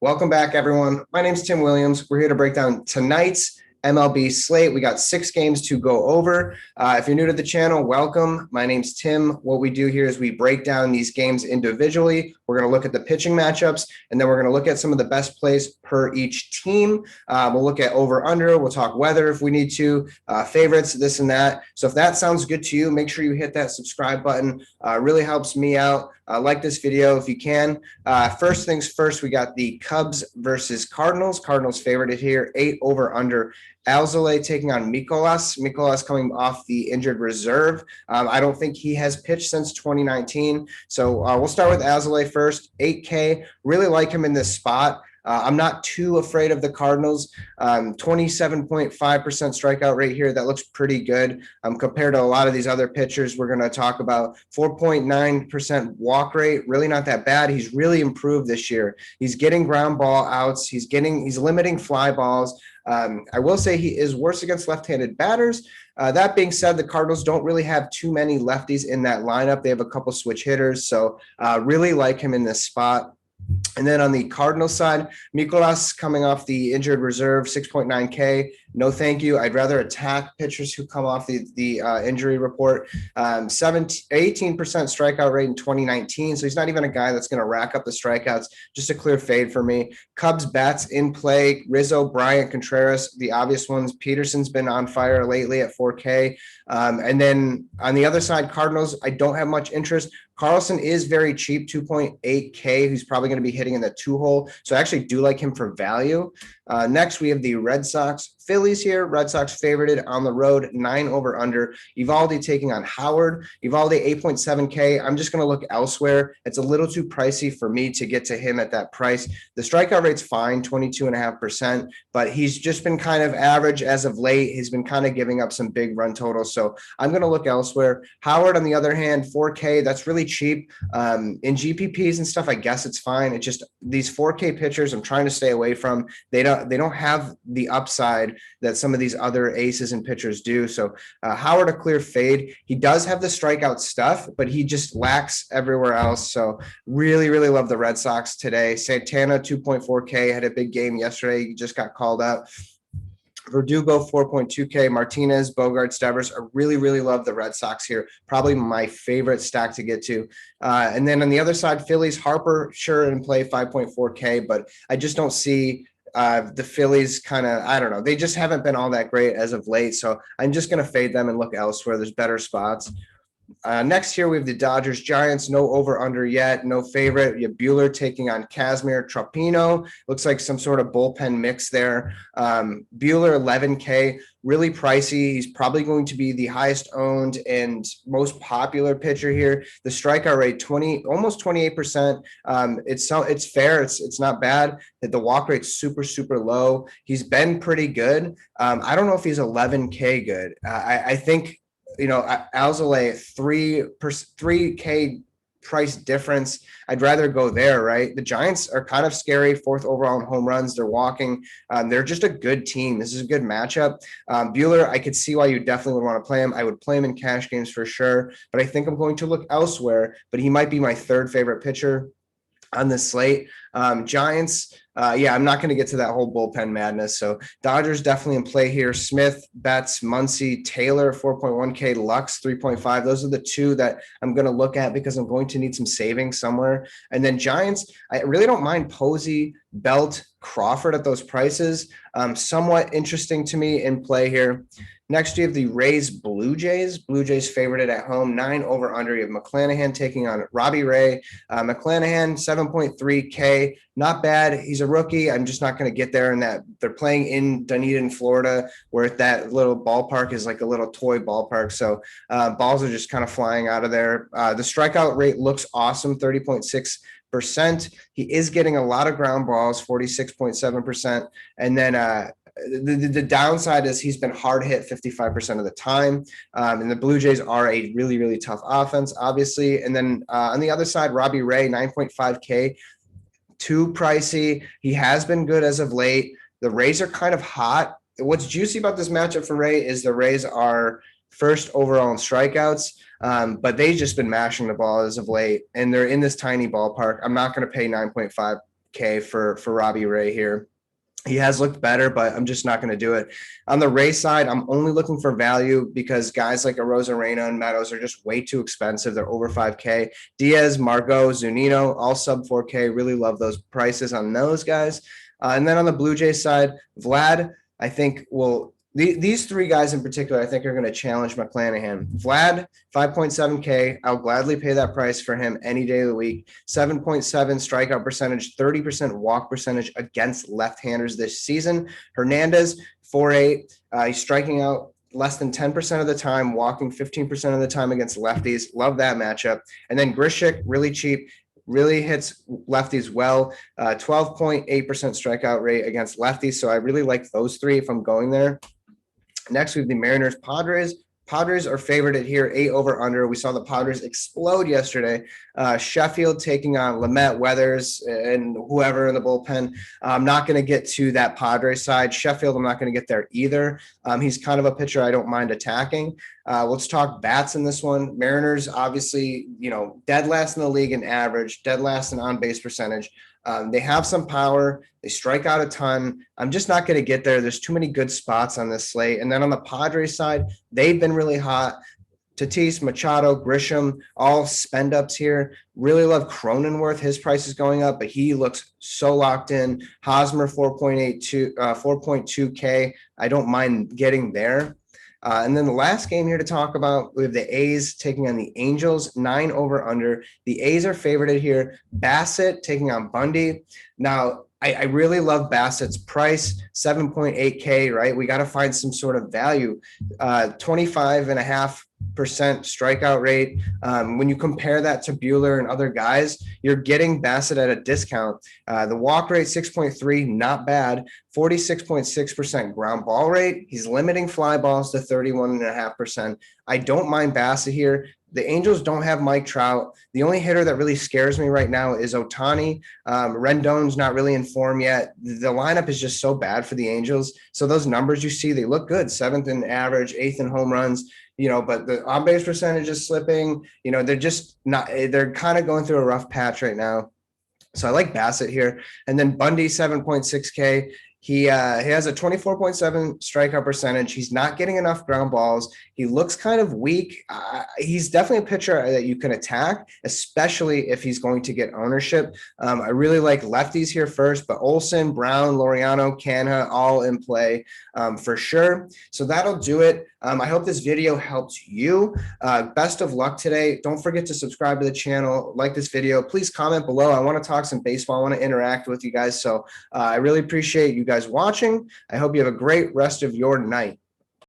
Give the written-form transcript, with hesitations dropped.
Welcome back, everyone. My name's Tim Williams. We're here to break down tonight's MLB slate. We got 6 games to go over. If you're new to the channel, welcome. My name's Tim. What we do here is we break down these games individually. We're going to look at the pitching matchups, and then we're going to look at some of the best plays per each team. We'll look at over-under. We'll talk weather if we need to, favorites, this and that. So if that sounds good to you, make sure you hit that subscribe button. It really helps me out. Like this video if you can. First things first, we got the Cubs versus Cardinals. Cardinals favored it here, 8 over under. Alzolay taking on Mikolas. Mikolas coming off the injured reserve. I don't think he has pitched since 2019. So we'll start with Alzolay first, 8K. Really like him in this spot. I'm not too afraid of the Cardinals. 27.5% strikeout rate here. That looks pretty good compared to a lot of these other pitchers we're going to talk about. 4.9% walk rate, really not that bad. He's really improved this year. He's getting ground ball outs. He's limiting fly balls. I will say he is worse against left-handed batters. That being said, the Cardinals don't really have too many lefties in that lineup. They have a couple switch hitters, so really like him in this spot. And then on the Cardinals side, Mikolas coming off the injured reserve, 6.9K. No, thank you. I'd rather attack pitchers who come off the injury report. 18% strikeout rate in 2019. So he's not even a guy that's going to rack up the strikeouts. Just a clear fade for me. Cubs bats in play. Rizzo, Bryant, Contreras, the obvious ones. Peterson's been on fire lately at 4K. And then on the other side, Cardinals, I don't have much interest. Carlson is very cheap, 2.8K, who's probably going to be hitting in the 2-hole. So I actually do like him for value. Next, we have the Red Sox Phillies here. Red Sox favorited on the road, 9 over under. Evaldi taking on Howard. Evaldi 8.7K. I'm just going to look elsewhere. It's a little too pricey for me to get to him at that price. The strikeout rate's fine, 22.5%, but he's just been kind of average as of late. He's been kind of giving up some big run totals. So I'm going to look elsewhere. Howard, on the other hand, 4K. That's really cheap. In GPPs and stuff, I guess it's fine. It's just these 4K pitchers I'm trying to stay away from. They don't have the upside that some of these other aces and pitchers do. So Howard, a clear fade. He does have the strikeout stuff, but he just lacks everywhere else. So really, really love the Red Sox today. Santana, 2.4K, had a big game yesterday. He just got called out. Verdugo, 4.2K. Martinez, Bogarts, Devers. I really, really love the Red Sox here. Probably my favorite stack to get to. And then on the other side, Phillies, Harper, sure in play, 5.4K, but I just don't see the Phillies kind of, I don't know. They just haven't been all that great as of late. So I'm just going to fade them and look elsewhere. There's better spots. Next here, we have the Dodgers Giants. No over under yet. No favorite. You have Buehler taking on Kazmir. Tropino. Looks like some sort of bullpen mix there. Buehler, 11K. Really pricey. He's probably going to be the highest owned and most popular pitcher here. The strikeout rate, almost 28%. It's fair. It's not bad. The walk rate's super, super low. He's been pretty good. I don't know if he's 11K good. I think, Alzolay, 3K price difference. I'd rather go there, right? The Giants are kind of scary, 4th overall in home runs. They're walking. They're just a good team. This is a good matchup. Buehler, I could see why you definitely would want to play him. I would play him in cash games for sure, but I think I'm going to look elsewhere. But he might be my 3rd favorite pitcher on the slate. Giants, I'm not going to get to that whole bullpen madness. So Dodgers definitely in play here. Smith, Betts, Muncy, Taylor, 4.1K, Lux, 3.5. Those are the 2 that I'm going to look at because I'm going to need some savings somewhere. And then Giants, I really don't mind Posey, Belt, Crawford at those prices. Somewhat interesting to me in play here. Next, you have the Rays Blue Jays. Blue Jays favorited at home, 9 over under. You have McClanahan taking on Robbie Ray. McClanahan, 7.3K. Not bad. He's a rookie. I'm just not going to get there in that. They're playing in Dunedin, Florida, where that little ballpark is like a little toy ballpark. So balls are just kind of flying out of there. The strikeout rate looks awesome, 30.6%. He is getting a lot of ground balls, 46.7%. And then the downside is he's been hard hit 55% of the time. And the Blue Jays are a really, really tough offense, obviously. And then on the other side, Robbie Ray, 9.5K, too pricey. He has been good as of late. The Rays are kind of hot. What's juicy about this matchup for Ray is the Rays are 1st overall in strikeouts. But they've just been mashing the ball as of late, and they're in this tiny ballpark. I'm not going to pay 9.5 K for Robbie Ray here. He has looked better, but I'm just not going to do it. On the Ray side, I'm only looking for value because guys like Arozarena and Meadows are just way too expensive. They're over 5K. Diaz, Margot, Zunino, all sub 4K. Really love those prices on those guys. And then on the Blue Jays side, Vlad, I think these three guys in particular, I think are going to challenge McClanahan. Vlad, 5.7K. I'll gladly pay that price for him any day of the week. 7.7 strikeout percentage, 30% walk percentage against left-handers this season. Hernandez, 4.8. He's striking out less than 10% of the time, walking 15% of the time against lefties. Love that matchup. And then Grishik, really cheap. Really hits lefties well, 12.8% strikeout rate against lefties. So I really like those three if I'm going there. Next, we have the Mariners, Padres. Padres are favored at here, 8 over under. We saw the Padres explode yesterday. Sheffield taking on Lamet, Weathers, and whoever in the bullpen. I'm not going to get to that Padres side. Sheffield, I'm not going to get there either. He's kind of a pitcher I don't mind attacking. Let's talk bats in this one. Mariners, obviously, dead last in the league in average, dead last in on-base percentage. They have some power. They strike out a ton. I'm just not going to get there. There's too many good spots on this slate. And then on the Padres side, they've been really hot. Tatis, Machado, Grisham, all spend ups here. Really love Cronenworth. His price is going up, but he looks so locked in. Hosmer, 4.2K. I don't mind getting there. And then the last game here to talk about, we have the A's taking on the Angels, 9 over under. The A's are favored here. Bassett taking on Bundy. Now, I really love Bassett's price, 7.8K, right? We got to find some sort of value. 25.5% strikeout rate. When you compare that to Buehler and other guys, you're getting Bassett at a discount. The walk rate, 6.3, not bad. 46.6% ground ball rate. He's limiting fly balls to 31.5%. I don't mind Bassett here. The Angels don't have Mike Trout. The only hitter that really scares me right now is Ohtani. Rendon's not really in form yet. The lineup is just so bad for the Angels. So those numbers you see, they look good. 7th in average, 8th in home runs, but the on-base percentage is slipping. They're just not – they're kind of going through a rough patch right now. So I like Bassett here. And then Bundy, 7.6K. He has a 24.7 strikeout percentage. He's not getting enough ground balls. He looks kind of weak. He's definitely a pitcher that you can attack, especially if he's going to get ownership. I really like lefties here first, but Olsen, Brown, Laureano, Canha, all in play for sure. So that'll do it. I hope this video helped you. Best of luck today. Don't forget to subscribe to the channel, like this video. Please comment below. I want to talk some baseball. I want to interact with you guys. So I really appreciate you guys watching. I hope you have a great rest of your night.